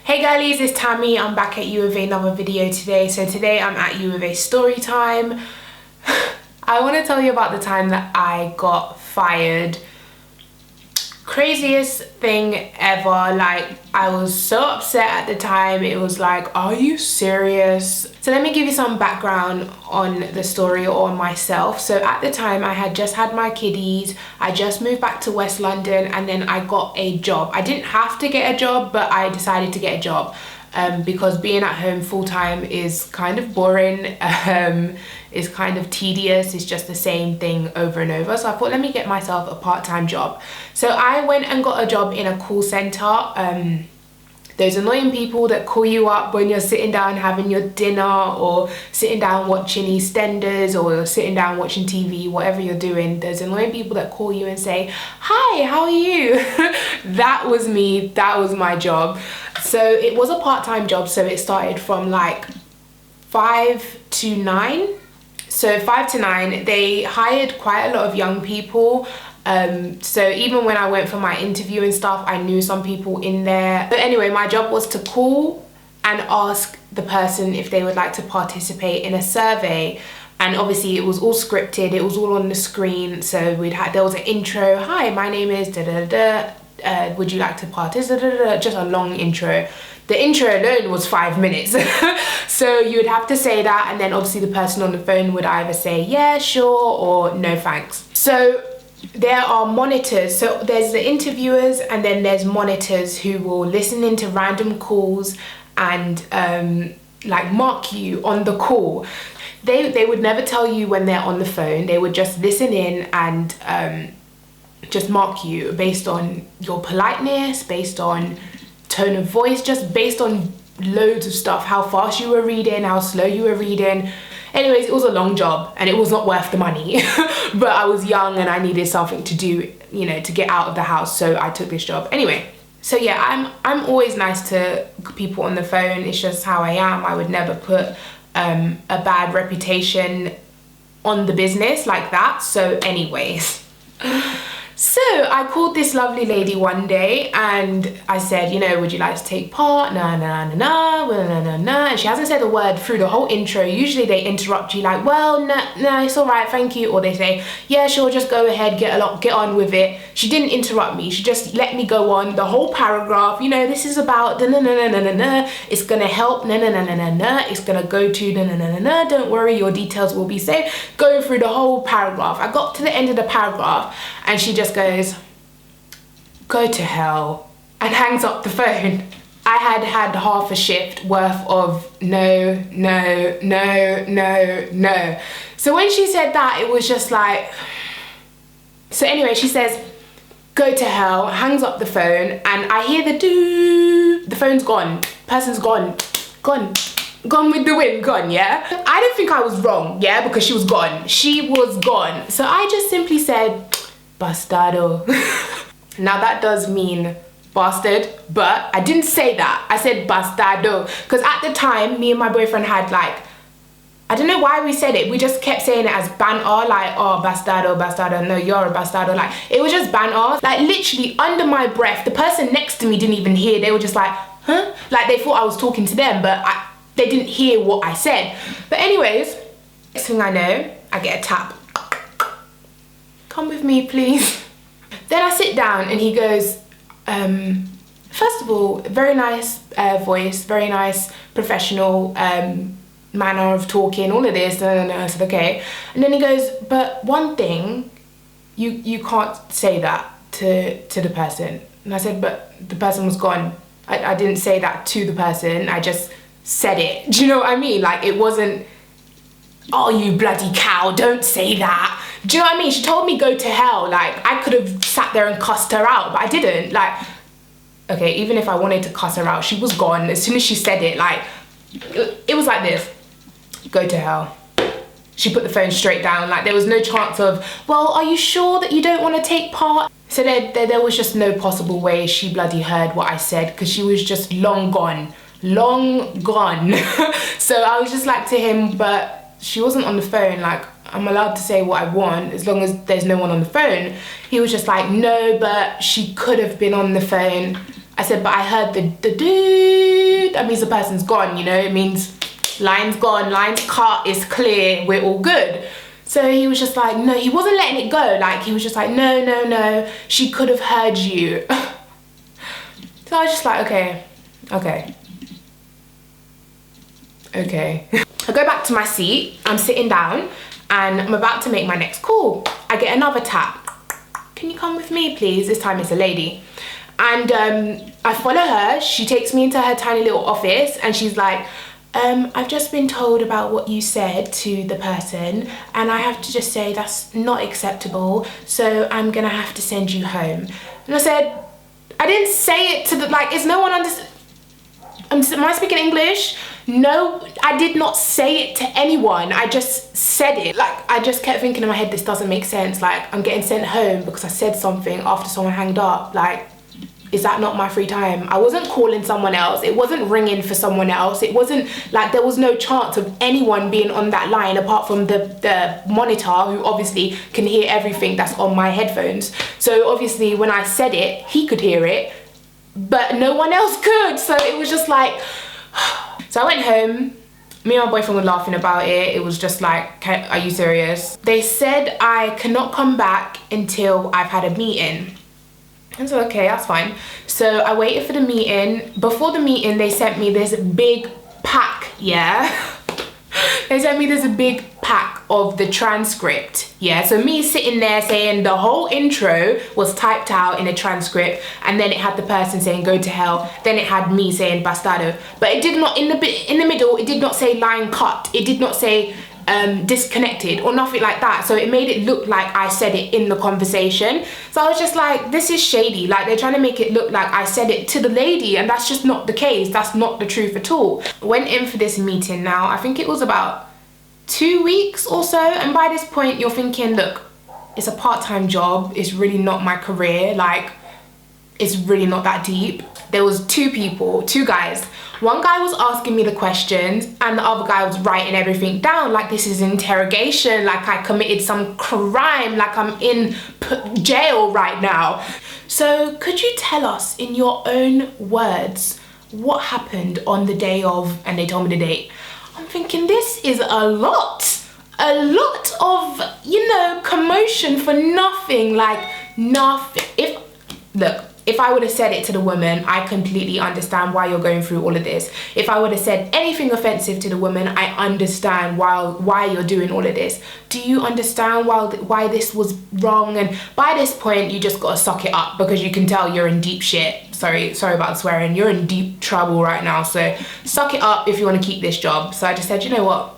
Hey girlies, it's Tammy. I'm back at you with another video today. So today I'm at you with a story time. I want to tell you about the time that I got fired. Craziest thing ever. Like, I was so upset at the time. It was like, are you serious? So let me give you some background on the story or on myself. So at the time I had just had my kiddies. I just moved back to West London and then I got a job. I didn't have to get a job, but I decided to get a job. Because being at home full-time is kind of boring, is kind of tedious, it's just the same thing over and over. So I thought, let me get myself a part-time job. So I went and got a job in a call center. Those annoying people that call you up when you're sitting down having your dinner or sitting down watching EastEnders or sitting down watching TV, whatever you're doing. Those annoying people that call you and say, hi, how are you? That was me, that was my job. So it was a part-time job, so it started from like 5 to 9. So 5 to 9, they hired quite a lot of young people. So even when I went for my interview and stuff, I knew some people in there. But anyway, my job was to call and ask the person if they would like to participate in a survey. And obviously it was all scripted, it was all on the screen. So there was an intro, hi, my name is da-da-da-da. Would you like to participate? Just a long intro. The intro alone was 5 minutes. So you would have to say that, and then obviously the person on the phone would either say yeah, sure, or no thanks. So there are monitors. So there's the interviewers and then there's monitors who will listen into random calls and like mark you on the call. They would never tell you when they're on the phone. They would just listen in and just mark you based on your politeness, based on tone of voice, just based on loads of stuff, how fast you were reading, how slow you were reading. Anyways, it was a long job and it was not worth the money. But I was young and I needed something to do, you know, to get out of the house, so I took this job. Anyway, so yeah, I'm always nice to people on the phone. It's just how I am. I would never put a bad reputation on the business like that. So anyways, so I called this lovely lady one day and I said, you know, would you like to take part? No, no, no, no, no, no, no. And she hasn't said a word through the whole intro. Usually they interrupt you like, well, no, it's all right, thank you. Or they say, yeah, sure, just go ahead, get on with it. She didn't interrupt me. She just let me go on the whole paragraph. You know, this is about no, no, no, no, no, no. It's gonna help, no, no, no, no, no, no. It's gonna go to no, no, no, no, no. Don't worry, your details will be safe. Going through the whole paragraph. I got to the end of the paragraph and she just goes, go to hell, and hangs up the phone. I had half a shift worth of no, no, no, no, no. So when she said that, it was just like, so anyway, she says, go to hell, hangs up the phone, and I hear the doo, the phone's gone, person's gone with the wind, gone, yeah? I didn't think I was wrong, yeah, because she was gone. She was gone. So I just simply said, bastardo. Now that does mean bastard, but I didn't say that. I said bastardo, because at the time, me and my boyfriend had like, I don't know why we said it. We just kept saying it as banter, like, oh, bastardo, bastardo, no, you're a bastardo. Like, it was just banter. Like, literally under my breath, the person next to me didn't even hear. They were just like, huh? Like, they thought I was talking to them, but they didn't hear what I said. But anyways, next thing I know, I get a tap. Come with me, please. Then I sit down and he goes, first of all, very nice voice, very nice professional manner of talking, all of this, and I said, okay. And then he goes, but one thing, you can't say that to the person. And I said, but the person was gone. I didn't say that to the person, I just said it. Do you know what I mean? Like, it wasn't, oh, you bloody cow, don't say that. Do you know what I mean? She told me go to hell. Like, I could have sat there and cussed her out, but I didn't. Like, okay, even if I wanted to cuss her out, she was gone. As soon as she said it, like, it was like this. Go to hell. She put the phone straight down. Like, there was no chance of, well, are you sure that you don't want to take part? So there was just no possible way she bloody heard what I said, because she was just long gone. Long gone. So I was just like to him, but she wasn't on the phone. Like, I'm allowed to say what I want as long as there's no one on the phone. He was just like, no, but she could have been on the phone. I said, but I heard the dude. That means the person's gone, you know? It means line's gone, line's cut, it's clear, we're all good. So he was just like, no, he wasn't letting it go. Like, he was just like, no, she could have heard you. So I was just like, okay. I go back to my seat, I'm sitting down, and I'm about to make my next call. I get another tap. Can you come with me, please? This time it's a lady. And I follow her, she takes me into her tiny little office, and she's like, I've just been told about what you said to the person, and I have to just say that's not acceptable, so I'm gonna have to send you home. And I said, I didn't say it to the, like, is no one understand? Am I speaking English? No, I did not say it to anyone. I just said it. Like, I just kept thinking in my head, this doesn't make sense. Like, I'm getting sent home because I said something after someone hanged up. Like, is that not my free time? I wasn't calling someone else. It wasn't ringing for someone else. It wasn't like there was no chance of anyone being on that line apart from the monitor, who obviously can hear everything that's on my headphones. So obviously when I said it, he could hear it, but no one else could. So it was just like, so I went home. Me and my boyfriend were laughing about it. It was just like, are you serious? They said I cannot come back until I've had a meeting. And so, okay, that's fine. So I waited for the meeting. Before the meeting, they sent me this big pack, yeah? They sent me this big pack of the transcript, yeah? So me sitting there saying the whole intro was typed out in a transcript, and then it had the person saying go to hell, then it had me saying bastardo. But it did not, in the middle, it did not say line cut. It did not say disconnected or nothing like that. So it made it look like I said it in the conversation. So I was just like, this is shady. Like, they're trying to make it look like I said it to the lady, and that's just not the case. That's not the truth at all. Went in for this meeting now. I think it was about 2 weeks or so, and by this point you're thinking, look, it's a part-time job, it's really not my career, like, it's really not that deep. There was two guys. One guy was asking me the questions, and the other guy was writing everything down like this is interrogation, like I committed some crime, like I'm in jail right now. So could you tell us in your own words what happened on the day of, and they told me the date. I'm thinking, this is a lot of, you know, commotion for nothing, like nothing. If I would have said it to the woman, I completely understand why you're going through all of this. If I would have said anything offensive to the woman, I understand why you're doing all of this. Do you understand why this was wrong? And by this point, you just gotta suck it up, because you can tell you're in deep shit. Sorry about swearing. You're in deep trouble right now. So suck it up if you want to keep this job. So I just said, you know what?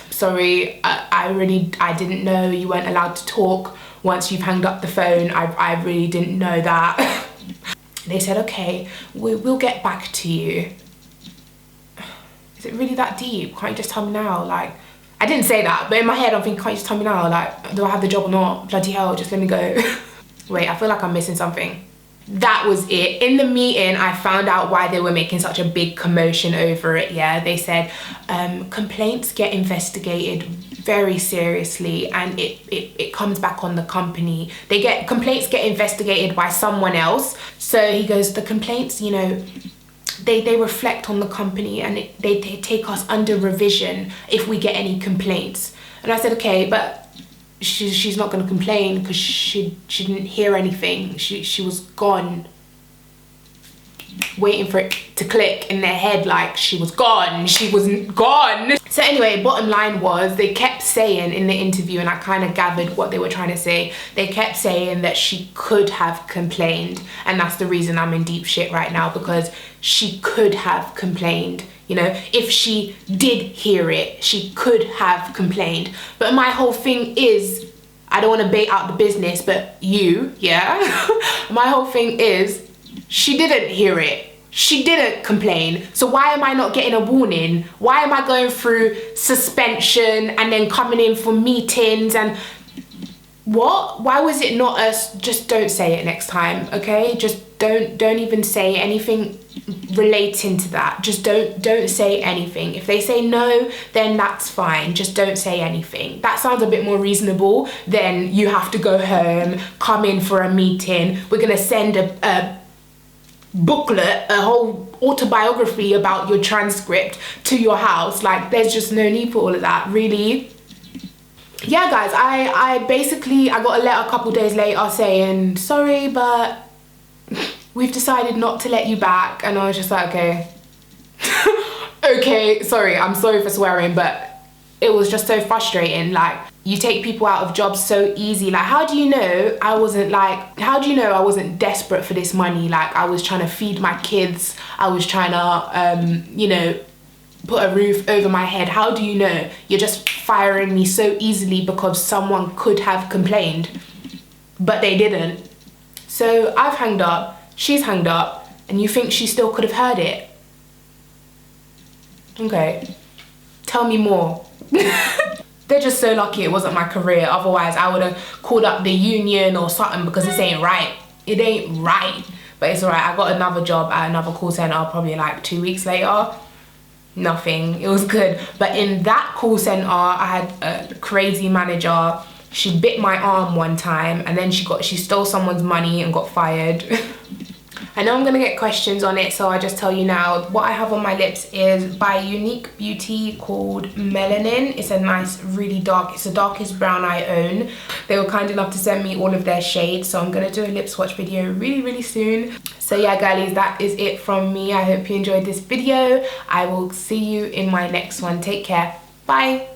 Sorry, I didn't know you weren't allowed to talk once you've hanged up the phone. I really didn't know that. They said, okay, we'll get back to you. Is it really that deep? Can't you just tell me now? Like, I didn't say that, but in my head I'm thinking, can't you just tell me now? Like, do I have the job or not? Bloody hell, just let me go. Wait, I feel like I'm missing something. That was it. In the meeting, I found out why they were making such a big commotion over it, yeah? They said, complaints get investigated very seriously, and it comes back on the company. Complaints get investigated by someone else. So he goes, the complaints, you know, they reflect on the company, and they take us under revision if we get any complaints. And I said, okay, but she's not going to complain because she didn't hear anything. She was gone, waiting for it to click in their head, like she was gone. She wasn't gone. So anyway, bottom line was, they kept saying in the interview, and I kind of gathered what they were trying to say, they kept saying that she could have complained, and that's the reason I'm in deep shit right now, because she could have complained. You know, if she did hear it, she could have complained. But my whole thing is, I don't want to bait out the business, but yeah? My whole thing is, she didn't hear it. She didn't complain. So why am I not getting a warning? Why am I going through suspension and then coming in for meetings and what? Why was it not us? Just don't say it next time, okay? Just don't even say anything relating to that. Just don't say anything. If they say no, then that's fine. Just don't say anything. That sounds a bit more reasonable than you have to go home, come in for a meeting. We're gonna send a booklet, a whole autobiography about your transcript to your house. Like, there's just no need for all of that, really. Yeah, guys, I basically, I got a letter a couple days later saying, sorry, but we've decided not to let you back. And I was just like, okay. Okay, sorry, I'm sorry for swearing, but it was just so frustrating. Like, you take people out of jobs so easy. Like, how do you know I wasn't desperate for this money? Like, I was trying to feed my kids. I was trying to, you know, put a roof over my head. How do you know? You're just firing me so easily because someone could have complained, but they didn't. So I've hanged up, she's hanged up, and you think she still could have heard it? Okay, tell me more. They're just so lucky it wasn't my career. Otherwise, I would have called up the union or something, because this ain't right. It ain't right. But it's alright. I got another job at another call center probably like 2 weeks later. Nothing. It was good. But in that call center, I had a crazy manager. She bit my arm one time, and then she stole someone's money and got fired. I know I'm gonna get questions on it, so I just tell you now. What I have on my lips is by Unique Beauty, called Melanin. It's a nice, really dark, it's the darkest brown I own. They were kind enough to send me all of their shades, so I'm gonna do a lip swatch video really, really soon. So yeah, girlies, that is it from me. I hope you enjoyed this video. I will see you in my next one. Take care. Bye.